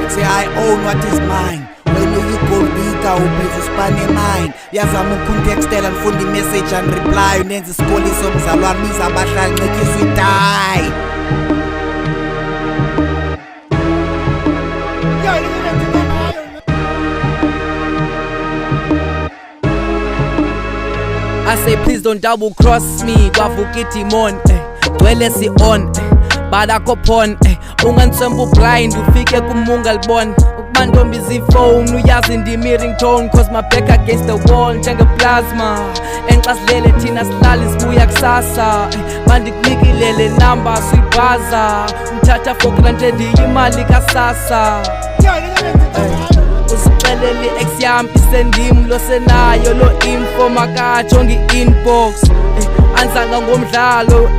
Say I own what is mine. When you go bigger, ubhiza usipane mine. Yazama ukuntextela ngifunda imessage and reply. Nenza isikoliso mzalwane biza abahlanqekisa uDie. I say please don't double cross me. Kwavuka demon, gcwele si on, badakho phone, ungansembu blind ufike kumunga libona. Ukubantombi zifone uyazi ndimi ringtone, cause my back against the wall njenge plasma. Enxasilele thina sihlali sibuya kusasa, mandikunikilele number suyibhaza. Umthatha for granted imali kasasa. Usixelele ex yami isendim lo senayo lo info makajonge inbox. Anzanga ngomdlalo